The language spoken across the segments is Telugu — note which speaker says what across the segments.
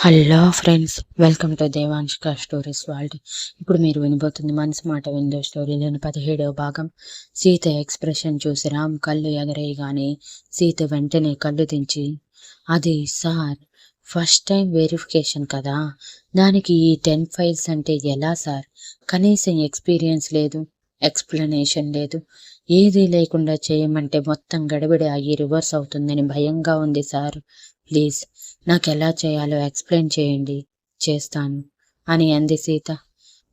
Speaker 1: Hello friends, welcome to Devanshika stories world. ఇప్పుడు మీరు వినబోతుంది మనసు మాట విందో స్టోరీలోని 17వ భాగం. సీత ఎక్స్ప్రెషన్ చూసి రామ్ కళ్ళు ఎగరేయగానే సీత వెంటనే కళ్ళు దించి, అది సార్ ఫస్ట్ టైం వెరిఫికేషన్ కదా, దానికి ఈ 10 ఫైల్స్ అంటే ఎలా సార్? కనీసం ఎక్స్పీరియన్స్ లేదు, ఎక్స్ప్లెనేషన్ లేదు, ఏదీ లేకుండా చేయమంటే మొత్తం గడబిడ అయ్యి రివర్స్ అవుతుందని భయంగా ఉంది సార్. ప్లీజ్ నాకు ఎలా చేయాలో ఎక్స్ప్లెయిన్ చేయండి, చేస్తాను అని అంది సీత.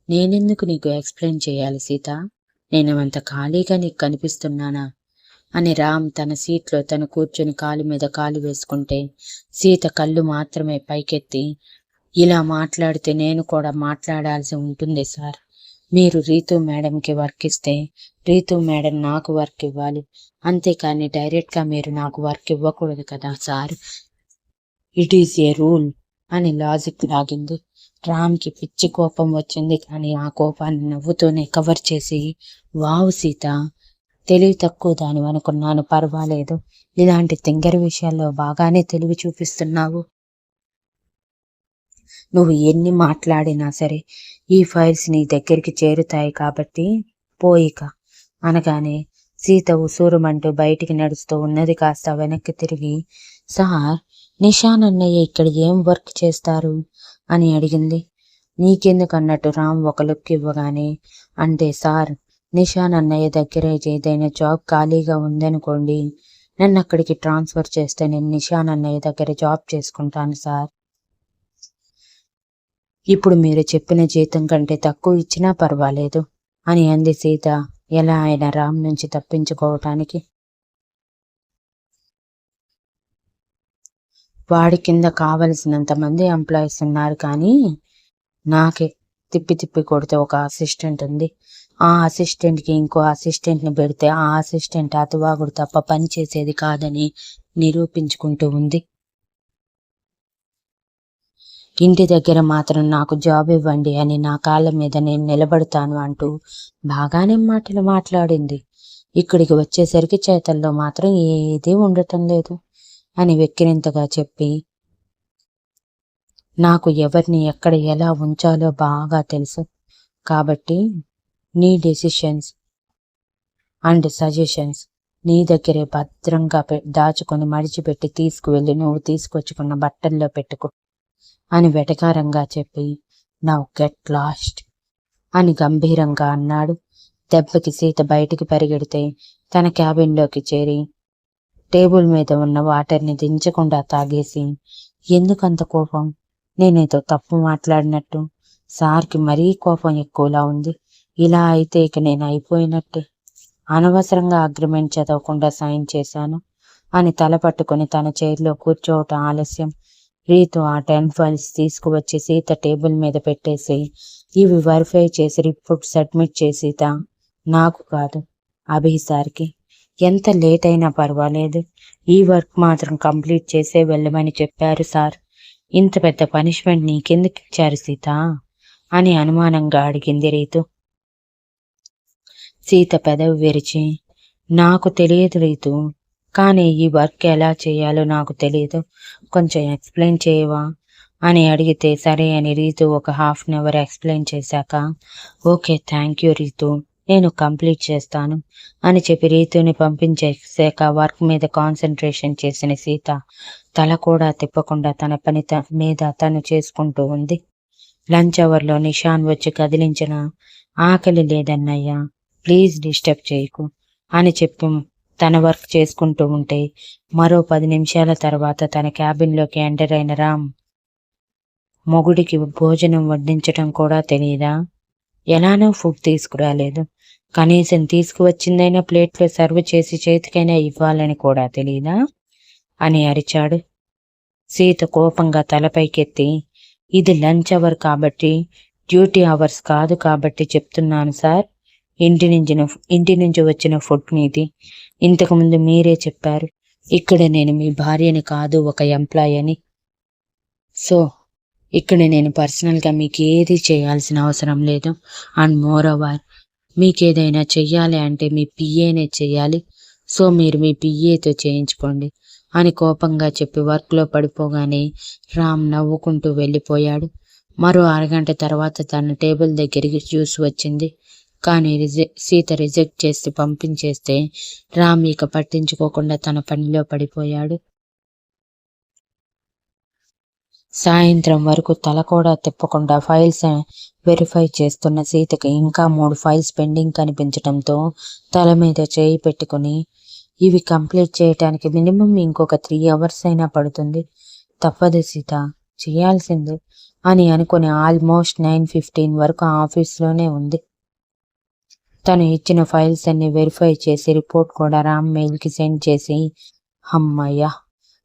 Speaker 1: నేనెందుకు నీకు ఎక్స్ప్లెయిన్ చేయాలి సీత? నేనేమంత ఖాళీగా నీకు కనిపిస్తున్నానా అని రామ్ తన సీట్లో తను కూర్చొని కాలు మీద కాలు వేసుకుంటే సీత కళ్ళు మాత్రమే పైకెత్తి, ఇలా మాట్లాడితే నేను కూడా మాట్లాడాల్సి ఉంటుంది సార్. మీరు రీతు మేడంకి వర్క్ ఇస్తే రీతు మేడం నాకు వర్క్ ఇవ్వాలి, అంతేకాని డైరెక్ట్గా మీరు నాకు వర్క్ ఇవ్వకూడదు కదా sir. It is a rule అని లాజిక్ లాగింది. రామ్కి పిచ్చి కోపం వచ్చింది, కానీ ఆ కోపాన్ని నవ్వుతూనే కవర్ చేసి, వావ్ సీత, తెలివి తక్కువ దాని అనుకున్నాను, పర్వాలేదు, ఇలాంటి తింగరి విషయాల్లో బాగానే తెలివి చూపిస్తున్నావు. నువ్వు ఎన్ని మాట్లాడినా సరే ఈ ఫైల్స్ నీ దగ్గరికి చేరుతాయి కాబట్టి పోయిక అనగానే సీత ఉసూరుమంటూ బయటికి నడుస్తూ ఉన్నది కాస్త వెనక్కి తిరిగి, సార్ నిషాన్ అన్నయ్య ఇక్కడ ఏం వర్క్ చేస్తారు అని అడిగింది. నీకెందుకు అన్నట్టు రామ్ ఒక లుక్ ఇవ్వగానే, అంటే సార్ నిషాన్ అన్నయ్య దగ్గర ఏదైనా జాబ్ ఖాళీగా ఉందనుకోండి, నన్ను అక్కడికి ట్రాన్స్ఫర్ చేస్తే నేను నిషాన్ అన్నయ్య దగ్గర జాబ్ చేసుకుంటాను సార్. ఇప్పుడు మీరు చెప్పిన జీతం కంటే తక్కువ ఇచ్చినా పర్వాలేదు అని అంది సీత, ఎలా అయినా రామ్ నుంచి తప్పించుకోవటానికి. వాడి కింద కావలసినంత మంది ఎంప్లాయీస్ ఉన్నారు, కానీ నాకే తిప్పి తిప్పి కొడితే ఒక అసిస్టెంట్ ఉంది. ఆ అసిస్టెంట్కి ఇంకో అసిస్టెంట్ని పెడితే ఆ అసిస్టెంట్ అతివాగుడు తప్ప పని చేసేది కాదని నిరూపించుకుంటూ ఉంది. ఇంటి దగ్గర మాత్రం నాకు జాబ్ ఇవ్వండి అని నా కాళ్ళ మీద నేను నిలబడతాను అంటూ బాగానే మాటలు మాట్లాడింది. ఇక్కడికి వచ్చేసరికి చేతల్లో మాత్రం ఏదీ ఉండటం లేదు అని వెక్కిరింతగా చెప్పి, నాకు ఎవరిని ఎక్కడ ఎలా ఉంచాలో బాగా తెలుసు, కాబట్టి నీ డెసిషన్స్ అండ్ సజెషన్స్ నీ దగ్గరే భద్రంగా దాచుకొని మడిచిపెట్టి తీసుకువెళ్ళి నువ్వు తీసుకొచ్చుకున్న బట్టల్లో పెట్టుకో అని వెటకారంగా చెప్పి, నౌ గెట్ లాస్ట్ అని గంభీరంగా అన్నాడు. దెబ్బకి సీత బయటికి పరిగెడితే తన క్యాబిన్లోకి చేరి టేబుల్ మీద ఉన్న వాటర్ని దించకుండా తాగేసి, ఎందుకంత కోపం? నేనేదో తప్పు మాట్లాడినట్టు? సార్కి మరీ కోపం ఎక్కువలా ఉంది. ఇలా అయితే ఇక నేను అయిపోయినట్టే. అనవసరంగా అగ్రిమెంట్ చదవకుండా సైన్ చేశాను అని తల పట్టుకుని తన చైర్లో కూర్చోవటం ఆలస్యం. రీతు ఆ 10 ఫైల్స్ తీసుకువచ్చి సీత టేబుల్ మీద పెట్టేసి, ఇవి వెరిఫై చేసి రిపోర్ట్ సబ్మిట్ చేసీత, నాకు కాదు అభి సార్కి. ఎంత లేట్ అయినా పర్వాలేదు, ఈ వర్క్ మాత్రం కంప్లీట్ చేసే వెళ్ళమని చెప్పారు సార్. ఇంత పెద్ద పనిష్మెంట్ నీకెందుకు ఇచ్చారు సీత అని అనుమానంగా అడిగింది రీతు. సీత పెదవి విరిచి, నాకు తెలియదు రీతు, కానీ ఈ వర్క్ ఎలా చేయాలో నాకు తెలియదు, కొంచెం ఎక్స్ప్లెయిన్ చేయవా అని అడిగితే సరే అని రీతు ఒక ½ అవర్ ఎక్స్ప్లెయిన్ చేశాక, ఓకే థ్యాంక్ యూ రీతు, నేను కంప్లీట్ చేస్తాను అని చెప్పి రీతుని పంపించేశాక వర్క్ మీద కాన్సన్ట్రేషన్ చేసిన సీత తల కూడా తిప్పకుండా తన పని మీద తను చేసుకుంటూ ఉంది. లంచ్ అవర్లో నిషాన్ వచ్చి కదిలించిన, ఆకలి లేదన్నయ్యా, ప్లీజ్ డిస్టర్బ్ చేయకు అని చెప్పి తన వర్క్ చేసుకుంటూ ఉంటే మరో 10 నిమిషాల తర్వాత తన క్యాబిన్లోకి ఎంటర్ అయిన రామ్, మొగుడికి భోజనం వడ్డించటం కూడా తెలియదా? ఎలానో ఫుడ్ తీసుకురాలేదు, కనీసం తీసుకువచ్చిందైనా ప్లేట్లో సర్వ్ చేసి చేతికైనా ఇవ్వాలని కూడా తెలియదా అని అరిచాడు. సీత కోపంగా తలపైకెత్తి, ఇది లంచ్ అవర్ కాబట్టి, డ్యూటీ అవర్స్ కాదు కాబట్టి చెప్తున్నాను సార్. ఇంటి నుంచి వచ్చిన ఫుడ్ మీది, ఇంతకుముందు మీరే చెప్పారు ఇక్కడ నేను మీ భార్యని కాదు ఒక ఎంప్లాయ్ అని. సో ఇక్కడ నేను పర్సనల్గా మీకు ఏది చేయాల్సిన అవసరం లేదు. అండ్ మోర్ ఓవర్ మీకేదైనా చెయ్యాలి అంటే మీ పిఏనే చెయ్యాలి. సో మీరు మీ పిఏతో చేయించుకోండి. అని కోపంగా చెప్పి వర్క్లో పడిపోగానే రామ్ నవ్వుకుంటూ వెళ్ళిపోయాడు. మరో అరగంట తర్వాత తన టేబుల్ దగ్గరికి జ్యూస్ వచ్చింది. కానీ సీత రిజెక్ట్ చేసి పంపించేస్తే రామ్ ఇక పట్టించుకోకుండా తన పనిలో పడిపోయాడు. సాయంత్రం వరకు తల కూడా తిప్పకుండా ఫైల్స్ వెరిఫై చేస్తున్న సీతకి ఇంకా 3 ఫైల్స్ పెండింగ్ కనిపించడంతో తల మీద చేయి పెట్టుకుని, ఇవి కంప్లీట్ చేయటానికి మినిమం ఇంకొక 3 అవర్స్ అయినా పడుతుంది. తప్పదు సీత, చేయాల్సిందే అని అనుకుని ఆల్మోస్ట్ 9:15 వరకు ఆఫీస్లోనే ఉంది. తను ఇచ్చిన ఫైల్స్ అన్ని వెరిఫై చేసి రిపోర్ట్ కూడా రామ్ మెయిల్కి సెండ్ చేసి, అమ్మయ్య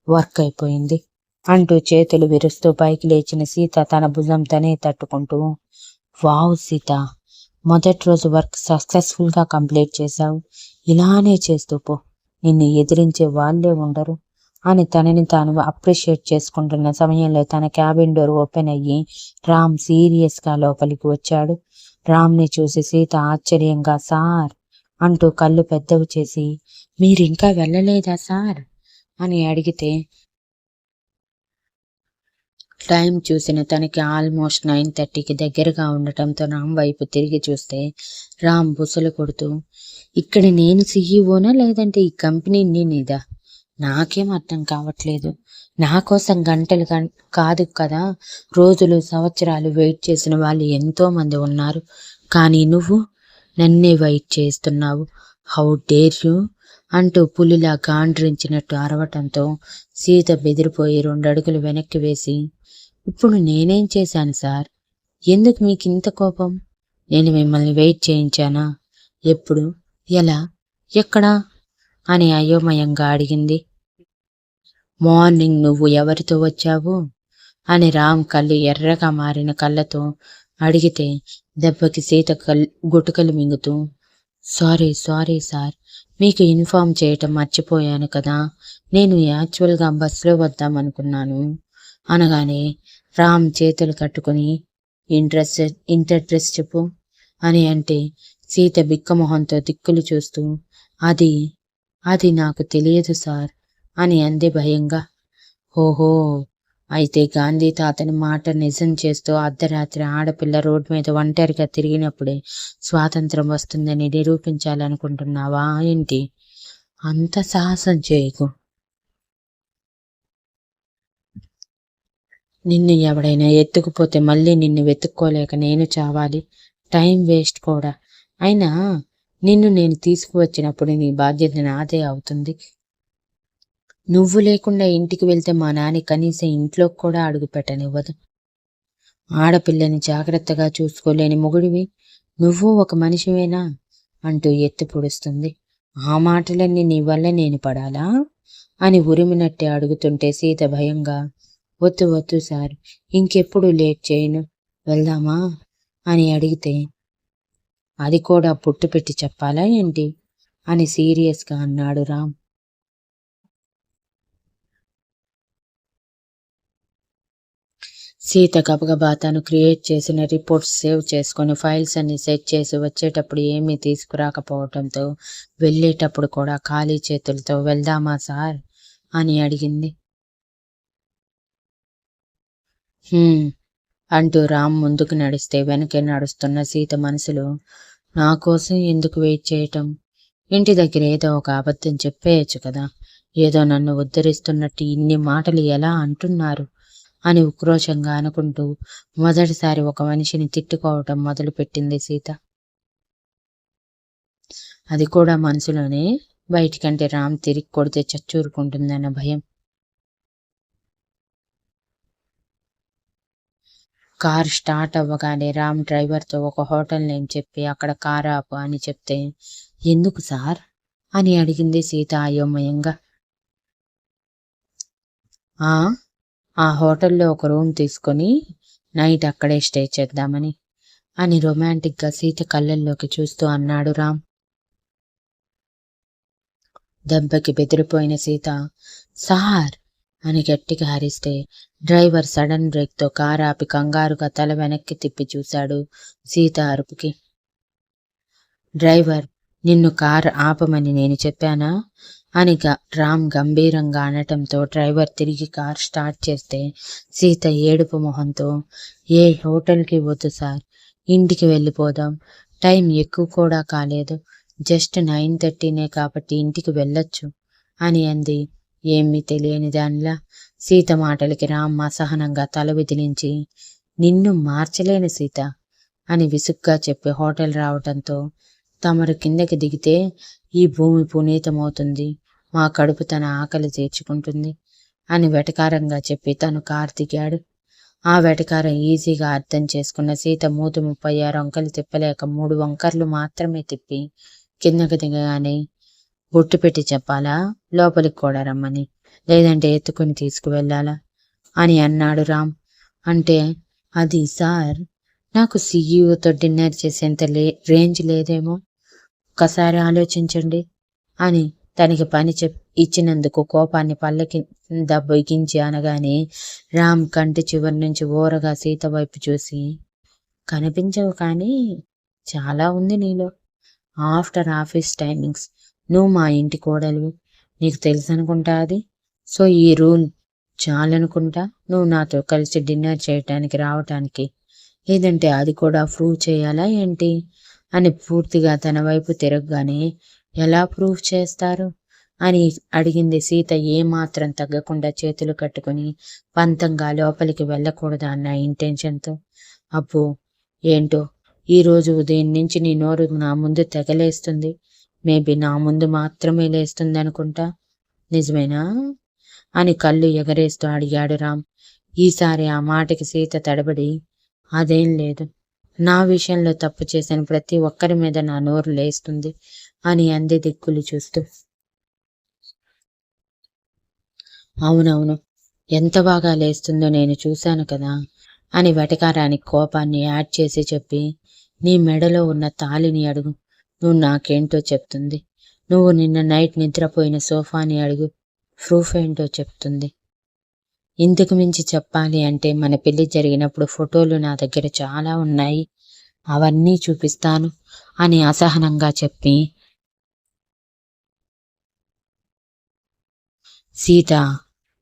Speaker 1: వర్క్ అయిపోయింది అంటూ చేతులు విరుస్తూ పైకి లేచిన సీత తన భుజం తనే తట్టుకుంటూ, వావ్ సీత, మొదటి రోజు వర్క్ సక్సెస్ఫుల్గా కంప్లీట్ చేశావు. ఇలానే చేస్తూ పో, నిన్ను ఎదిరించే వాళ్ళే ఉండరు అని తనని తాను అప్రిషియేట్ చేసుకుంటున్న సమయంలో తన క్యాబిన్ డోర్ ఓపెన్ అయ్యి రామ్ సీరియస్గా లోపలికి వచ్చాడు. రామ్ని చూసి సీత ఆశ్చర్యంగా సార్ అంటూ కళ్ళు పెద్దవి చేసి, మీరింకా వెళ్ళలేదా సార్ అని అడిగితే టైం చూసిన తనకి ఆల్మోస్ట్ 9:30కి దగ్గరగా ఉండటంతో రామ్ వైపు తిరిగి చూస్తే రామ్ బుసలు కొడుతూ, ఇక్కడ నేను సీఈఓనా లేదంటే ఈ కంపెనీ నీదా? నాకేం అర్థం కావట్లేదు. నా కోసం గంటలు కాదు కదా, రోజులు సంవత్సరాలు వెయిట్ చేసిన వాళ్ళు ఎంతో మంది ఉన్నారు. కానీ నువ్వు నన్నే వెయిట్ చేస్తున్నావు. హౌ డేర్ యూ అంటూ పులిలా గాండ్రించినట్టు అరవటంతో సీత బెదిరిపోయి 2 అడుగులు వెనక్కి వేసి, ఇప్పుడు నేనేం చేశాను సార్? ఎందుకు మీకు ఇంత కోపం? నేను మిమ్మల్ని వెయిట్ చేయించానా? ఎప్పుడు? ఎలా? ఎక్కడా అని అయోమయంగా అడిగింది. మార్నింగ్ నువ్వు ఎవరితో వచ్చావు అని రామ్ కళ్ళు ఎర్రగా మారిన కళ్ళతో అడిగితే దెబ్బకి సీత గుటుకలు మింగుతూ, సారీ సార్, మీకు ఇన్ఫార్మ్ చేయటం మర్చిపోయాను కదా, నేను యాక్చువల్గా బస్సులో వద్దామనుకున్నాను అనగానే రామ్ చేతులు కట్టుకుని, ఇంటర్ చెప్పు అని అంటే సీత బిక్కమొహంతో దిక్కులు చూస్తూ, అది నాకు తెలియదు సార్ అని అంది భయంగా. ఓహో, అయితే గాంధీ తాతని మాట నిజం చేస్తూ అర్ధరాత్రి ఆడపిల్ల రోడ్డు మీద ఒంటరిగా తిరిగినప్పుడే స్వాతంత్రం వస్తుందని నిరూపించాలనుకుంటున్నావా ఏంటి? అంత సాహసం చేయకు. నిన్ను ఎవడైనా ఎత్తుకుపోతే మళ్ళీ నిన్ను వెతుక్కోలేక నేను చావాలి. టైం వేస్ట్ కూడా. అయినా నిన్ను నేను తీసుకువచ్చినప్పుడు నీ బాధ్యత నాదే అవుతుంది. నువ్వు లేకుండా ఇంటికి వెళ్తే మా నాన్న కనీసం ఇంట్లోకి కూడా అడుగు పెట్టనివ్వదు. ఆడపిల్లని జాగ్రత్తగా చూసుకోలేని మొగుడివి నువ్వు ఒక మనిషివేనా అంటూ ఎత్తి పొడుస్తుంది. ఆ మాటలన్నీ నీ వల్ల నేను పడాలా అని ఉరిమినట్టే అడుగుతుంటే సీత భయంగా, వద్దు సార్, ఇంకెప్పుడు లేట్ చేయను, వెళ్దామా అని అడిగితే, అది కూడా పుట్టు పెట్టి చెప్పాలా ఏంటి అని సీరియస్గా అన్నాడు రామ్. సీత గబగబా తను క్రియేట్ చేసిన రిపోర్ట్స్ సేవ్ చేసుకుని ఫైల్స్ అన్ని సెట్ చేసి వచ్చేటప్పుడు ఏమీ తీసుకురాకపోవటంతో వెళ్ళేటప్పుడు కూడా ఖాళీ చేతులతో వెళ్దామా సార్ అని అడిగింది. అంటూ రామ్ ముందుకు నడిస్తే వెనకే నడుస్తున్న సీత మనసులో, నా కోసం ఎందుకు వెయిట్ చేయటం? ఇంటి దగ్గర ఏదో ఒక అబద్ధం చెప్పేయచ్చు కదా, ఏదో నన్ను ఉద్ధరిస్తున్నట్టు ఇన్ని మాటలు ఎలా అంటున్నారు అని ఉక్రోషంగా అనుకుంటూ మొదటిసారి ఒక మనిషిని తిట్టుకోవటం మొదలుపెట్టింది సీత. అది కూడా మనసులోనే, బయటికంటే రామ్ తిరిగి కొడితే చచ్చూరుకుంటుందన్న భయం. కార్ స్టార్ట్ అవ్వగానే రామ్ డ్రైవర్తో ఒక హోటల్ నేమ్ చెప్పి అక్కడ కారు ఆపు అని చెప్తే, ఎందుకు సార్ అని అడిగింది సీత అయోమయంగా. ఆ హోటల్లో ఒక రూమ్ తీసుకొని నైట్ అక్కడే స్టే చేద్దామని అని రొమాంటిక్గా సీత కళ్ళల్లోకి చూస్తూ అన్నాడు రామ్. దెబ్బకి బెదిరిపోయిన సీత సార్ అని గట్టిగా అరిస్తే డ్రైవర్ సడన్ బ్రేక్తో కారు ఆపి కంగారుగా తల వెనక్కి తిప్పి చూశాడు సీత అరుపుకి. డ్రైవర్, నిన్ను కారు ఆపమని నేను చెప్పానా అని రామ్ గంభీరంగా అనటంతో డ్రైవర్ తిరిగి కార్ స్టార్ట్ చేస్తే సీత ఏడుపు మొహంతో, ఏ హోటల్కి వద్దు సార్, ఇంటికి వెళ్ళిపోదాం. టైం ఎక్కువ కూడా కాలేదు, జస్ట్ 9:30 కాబట్టి ఇంటికి వెళ్ళొచ్చు అని అంది ఏమీ తెలియని దానిలా. సీత మాటలకి రామ్ అసహనంగా తల విదిలించి, నిన్ను మార్చలేను సీత అని విసుగ్గా చెప్పి హోటల్ రావటంతో, తమరు కిందకి దిగితే ఈ భూమి పునీతమవుతుంది, మా కడుపు తన ఆకలి తీర్చుకుంటుంది అని వెటకారంగా చెప్పి తను కారు దిగాడు. ఆ వెటకారం ఈజీగా అర్థం చేసుకున్న సీత 36 వంకలు తిప్పలేక 3 వంకర్లు మాత్రమే తిప్పి కిందకి దిగగానే, బొట్టు పెట్టి చెప్పాలా లోపలికి కూడా రమ్మని, లేదంటే ఎత్తుకుని తీసుకువెళ్ళాలా అని అన్నాడు రామ్. అంటే అది సార్, నాకు సీఈఓతో డిన్నర్ చేసేంత రేంజ్ లేదేమో, ఒక్కసారి ఆలోచించండి అని తనకి పని ఇచ్చినందుకు కోపాన్ని పల్లకి బిగించి అనగానే రామ్ కంటి చివరి నుంచి ఓరగా సీత వైపు చూసి, కనిపించవు కానీ చాలా ఉంది నీలో. ఆఫ్టర్ ఆఫీస్ టైమింగ్స్ నువ్వు మా ఇంటి కోడలు, నీకు తెలుసు అనుకుంటా అది. సో ఈ రూల్ చాలనుకుంటా నువ్వు నాతో కలిసి డిన్నర్ చేయటానికి రావటానికి, లేదంటే అది కూడా ప్రూవ్ చేయాలా ఏంటి అని పూర్తిగా తన వైపు తిరగగానే, ఎలా ప్రూవ్ చేస్తారు అని అడిగింది సీత ఏమాత్రం తగ్గకుండా చేతులు కట్టుకుని పంతంగా లోపలికి వెళ్ళకూడదా అన్న ఇంటెన్షన్తో. అబ్బో ఏంటో, ఈరోజు ఉదయం నుంచి నీ నోరు నా ముందు తెగలేస్తుంది, మేబీ నా ముందు మాత్రమే లేస్తుంది అనుకుంటా, నిజమేనా అని కళ్ళు ఎగరేస్తూ అడిగాడు రామ్. ఈసారి ఆ మాటకి సీత తడబడి, అదేం లేదు, నా విషయంలో తప్పు చేసిన ప్రతి ఒక్కరి మీద నా నోరు లేస్తుంది అని అంది దిక్కులు చూస్తూ. అవునవును, ఎంత బాగా లేస్తుందో నేను చూశాను కదా అని వెటకారానికి కోపాన్ని యాడ్ చేసి చెప్పి, నీ మెడలో ఉన్న తాళిని అడుగు, నువ్వు నాకేంటో చెప్తుంది. నువ్వు నిన్న నైట్ నిద్రపోయిన సోఫాని అడుగు, ప్రూఫ్ ఏంటో చెప్తుంది. ఇందుకు మించి చెప్పాలి అంటే మన పెళ్లి జరిగినప్పుడు ఫోటోలు నా దగ్గర చాలా ఉన్నాయి, అవన్నీ చూపిస్తాను అని అసహనంగా చెప్పి, సీత,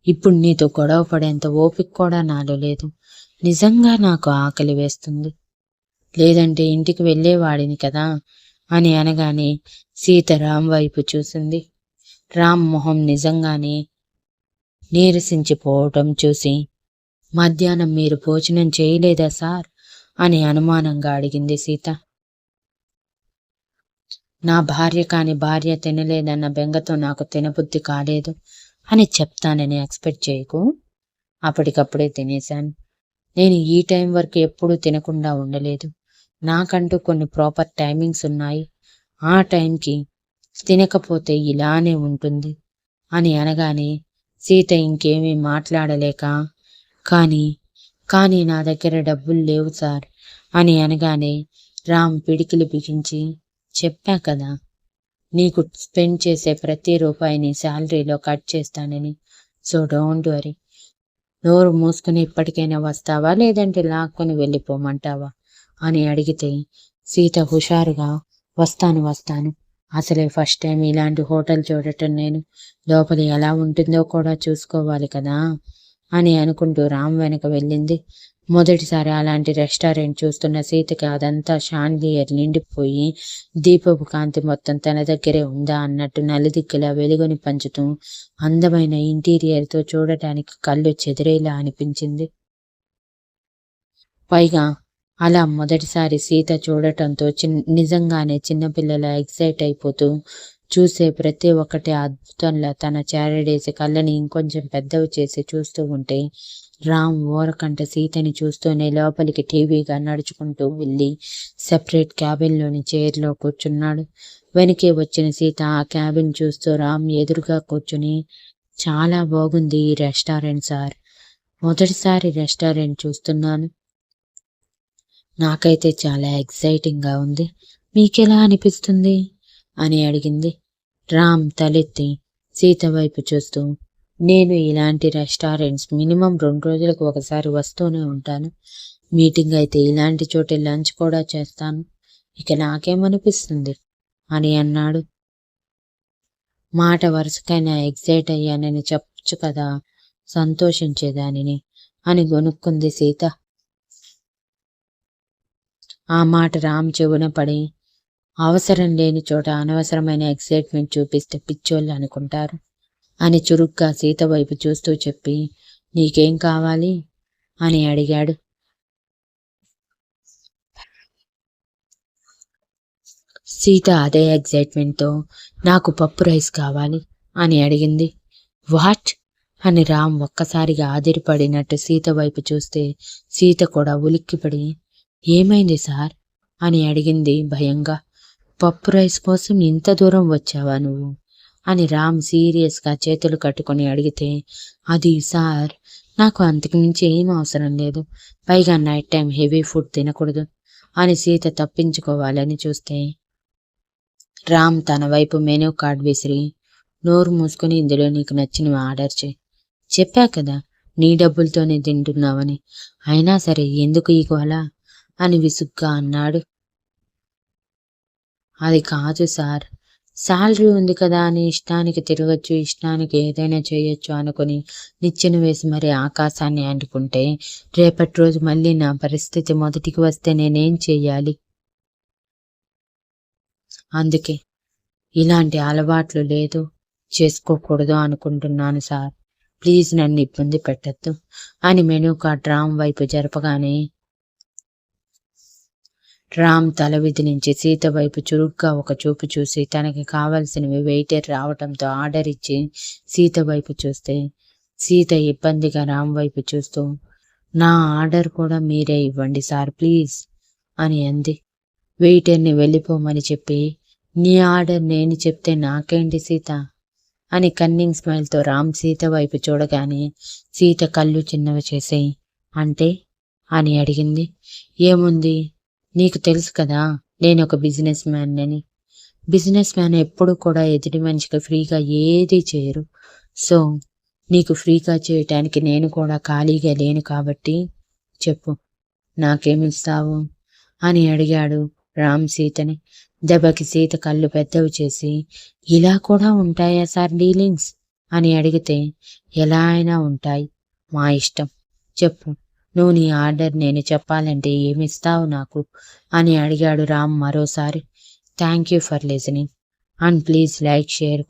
Speaker 1: ఇప్పుడు నీతో గొడవ పడేంత ఓపిక కూడా నాలో లేదు, నిజంగా నాకు ఆకలి వేస్తుంది, లేదంటే ఇంటికి వెళ్ళేవాడిని కదా అని అనగానే సీత రామ్ వైపు చూసింది. రామ్ మొహం నిజంగానే నీరసించిపోవటం చూసి, మధ్యాహ్నం మీరు భోజనం చేయలేదా సార్ అని అనుమానంగా అడిగింది సీత. నా భార్య కాని భార్య తినలేదన్న బెంగతో నాకు తినబుద్ధి కాలేదు అని చెప్తానని ఎక్స్పెక్ట్ చేయకు, అప్పటికప్పుడే తినేశాను. నేను ఈ టైం వరకు ఎప్పుడూ తినకుండా ఉండలేదు, నాకంటూ కొన్ని ప్రాపర్ టైమింగ్స్ ఉన్నాయి, ఆ టైంకి తినకపోతే ఇలానే ఉంటుంది అని అనగానే సీత ఇంకేమీ మాట్లాడలేక, కానీ నా దగ్గర డబ్బులు లేవు సార్ అని అనగానే రామ్ పిడికిలు బిగించి, చెప్పా కదా నీకు స్పెండ్ చేసే ప్రతి రూపాయిని శాలరీలో కట్ చేస్తానని, సో డోంట్ వరీ. నోరు మూసుకుని ఇప్పటికైనా వస్తావా లేదంటే లాక్కొని వెళ్ళిపోమంటావా అని అడిగితే సీత హుషారుగా, వస్తాను, అసలే ఫస్ట్ టైం ఇలాంటి హోటల్ చూడటం నేను, లోపల ఎలా ఉంటుందో కూడా చూసుకోవాలి కదా అని అనుకుంటూ రామ్ వెనక వెళ్ళింది. మొదటిసారి అలాంటి రెస్టారెంట్ చూస్తున్న సీతకి అదంతా షాండిలియర్ నిండిపోయి దీపపు కాంతి మొత్తం తన దగ్గరే ఉందా అన్నట్టు నలుదిక్కులా వెలుగుని పంచుతూ అందమైన ఇంటీరియర్తో చూడటానికి కళ్ళు చెదిరేలా అనిపించింది. పైగా అలా మొదటిసారి సీత చూడటంతో నిజంగానే చిన్నపిల్లల ఎక్సైట్ అయిపోతూ చూసే ప్రతి ఒక్కటి అద్భుతంలా తన చేరడేసి కళ్ళని ఇంకొంచెం పెద్దవి చేసి చూస్తూ ఉంటే రామ్ ఓరకంట సీతని చూస్తూనే లోపలికి టీవీగా నడుచుకుంటూ వెళ్ళి సెపరేట్ క్యాబిన్లోని చైర్లో కూర్చున్నాడు. వెనకే వచ్చిన సీత ఆ క్యాబిన్ చూస్తూ రామ్ ఎదురుగా కూర్చుని, చాలా బాగుంది ఈ రెస్టారెంట్ సార్, మొదటిసారి రెస్టారెంట్ చూస్తున్నాను, నాకైతే చాలా ఎక్సైటింగ్గా ఉంది, మీకెలా అనిపిస్తుంది అని అడిగింది. రామ్ తలెత్తి సీత వైపు చూస్తూ, నేను ఇలాంటి రెస్టారెంట్స్ మినిమం 2 రోజులకు ఒకసారి వస్తూనే ఉంటాను, మీటింగ్ అయితే ఇలాంటి చోటే లంచ్ కూడా చేస్తాను, ఇక నాకేమనిపిస్తుంది అని అన్నాడు. మాట వరుసకైనా ఎగ్జైట్ అయ్యానని చెప్పొచ్చు కదా, సంతోషించేదానిని అని గొనుక్కుంది సీత. ఆ మాట రామ్ చెవున పడి, అవసరం లేని చోట అనవసరమైన ఎక్సైట్మెంట్ చూపిస్తే పిచ్చోళ్ళు అనుకుంటారు అని చురుగ్గా సీత వైపు చూస్తూ చెప్పి, నీకేం కావాలి అని అడిగాడు. సీత అదే ఎగ్జైట్మెంట్తో, నాకు పప్పు రైస్ కావాలి అని అడిగింది. వాట్ అని రామ్ ఒక్కసారిగా ఆదిరిపడినట్టు సీత వైపు చూస్తే సీత కూడా ఉలిక్కిపడి, ఏమైంది సార్ అని అడిగింది భయంగా. పప్పు రైస్ కోసం ఇంత దూరం వచ్చావా నువ్వు అని రామ్ సీరియస్గా చేతులు కట్టుకొని అడిగితే, అది సార్, నాకు అంతకు మించి ఏం అవసరం లేదు, పైగా నైట్ టైం హెవీ ఫుడ్ తినకూడదు అని సీత తప్పించుకోవాలని చూస్తే రామ్ తన వైపు మెనూ కార్డ్ విసిరి, నోరు మూసుకొని ఇందులో నీకు నచ్చినవి ఆర్డర్ చేయి, చెప్పా కదా నీ డబ్బులతోనే తింటున్నావని, అయినా సరే ఎందుకు ఈ గోల అని విసుగ్గా అన్నాడు. అది కాదు సార్, శాలరీ ఉంది కదా అని ఇష్టానికి తిరగచ్చు, ఇష్టానికి ఏదైనా చేయొచ్చు అనుకుని నిచ్చెన వేసి మరి ఆకాశాన్ని అంటుకుంటే రేపటి రోజు మళ్ళీ నా పరిస్థితి మొదటికి వస్తే నేనేం చెయ్యాలి? అందుకే ఇలాంటి అలవాట్లు లేదు, చేసుకోకూడదు అనుకుంటున్నాను సార్, ప్లీజ్ నన్ను ఇబ్బంది పెట్టద్దు అని మెనూ కార్డ్ రామ్ వైపు జరపగానే రామ్ తల విదిలించి సీత వైపు చురుగ్గా ఒక చూపు చూసి తనకి కావలసినవి వెయిటర్ రావటంతో ఆర్డర్ ఇచ్చి సీత వైపు చూస్తే సీత ఇబ్బందిగా రామ్ వైపు చూస్తూ, నా ఆర్డర్ కూడా మీరే ఇవ్వండి సార్ ప్లీజ్ అని అంది. వెయిటర్ని వెళ్ళిపోమని చెప్పి, నీ ఆర్డర్ నేను చెప్తే నాకేంటి సీత అని కన్నింగ్ స్మైల్తో రామ్ సీత వైపు చూడగానే సీత కళ్ళు చిన్నవి చేసి, అంటే అని అడిగింది. ఏముంది, నీకు తెలుసు కదా నేను ఒక బిజినెస్ మ్యాన్ అని, బిజినెస్ మ్యాన్ ఎప్పుడు కూడా ఎదుటి మనిషికి ఫ్రీగా ఏదీ చేయరు, సో నీకు ఫ్రీగా చేయటానికి నేను కూడా ఖాళీగా లేను కాబట్టి చెప్పు, నాకేమిస్తావు అని అడిగాడు రామ్ సీతని. దెబ్బకి సీత కళ్ళు పెద్దవి చేసి, ఇలా కూడా ఉంటాయా సార్ డీలింగ్స్ అని అడిగితే, ఎలా అయినా ఉంటాయి, మా ఇష్టం, చెప్పు నువ్వు నీ ఆర్డర్ నేను చెప్పాలంటే ఏమిస్తావు నాకు అని అడిగాడు రామ్ మరోసారి. Thank you for listening and please like, share.